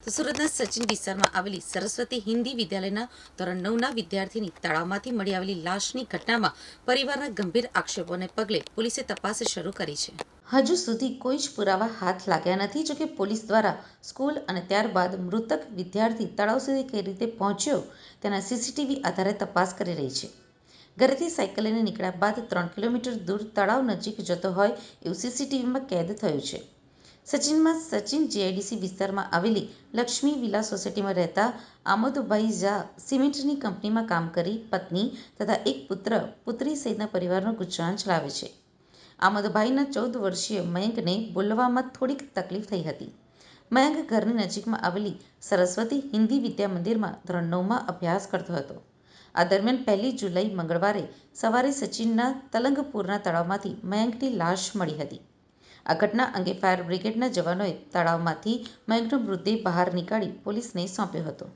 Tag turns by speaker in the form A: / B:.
A: તો સુરતના સચિન વિસ્તારમાં આવેલી સરસ્વતી હિન્દી વિદ્યાલયના ધોરણ 9ના વિદ્યાર્થીની તળાવમાંથી મળી આવેલી લાશની ઘટનામાં પરિવારના ગંભીર આક્ષેપોને પગલે પોલીસે તપાસ શરૂ કરી છે. હજુ સુધી કોઈ જ પુરાવા હાથ લાગ્યા નથી. જોકે પોલીસ દ્વારા સ્કૂલ અને ત્યારબાદ મૃતક વિદ્યાર્થી તળાવ સુધી કઈ રીતે પહોંચ્યો તેના સીસીટીવી આધારે તપાસ કરી રહી છે. ઘરેથી સાયકલ લઈને નીકળ્યા બાદ 3 કિલોમીટર દૂર તળાવ નજીક જતો હોય એવું સીસીટીવીમાં કેદ થયું છે. સચિન જીઆઈડીસી વિસ્તારમાં આવેલી લક્ષ્મી વિલા સોસાયટીમાં રહેતા આમોદભાઈ ઝા સિમેન્ટની કંપનીમાં કામ કરી પત્ની તથા એક પુત્રી સહિતના પરિવારનું ગુજરાન ચલાવે છે. આમોદભાઈના 14 વર્ષીય મયંકને બોલવામાં થોડીક તકલીફ થઈ હતી. મયંક ઘરની નજીકમાં આવેલી સરસ્વતી હિન્દી વિદ્યા મંદિરમાં ધોરણ 9માં અભ્યાસ કરતો હતો. આ દરમિયાન 1 જુલાઈ મંગળવારે સવારે સચિનના તલંગપુરના તળાવમાંથી મયંકની લાશ મળી હતી. આ ઘટના અંગે ફાયર બ્રિગેડના જવાનોએ તળાવમાંથી મયંકનો મૃતદેહ બહાર નીકાળી પોલીસને સોંપ્યો હતો.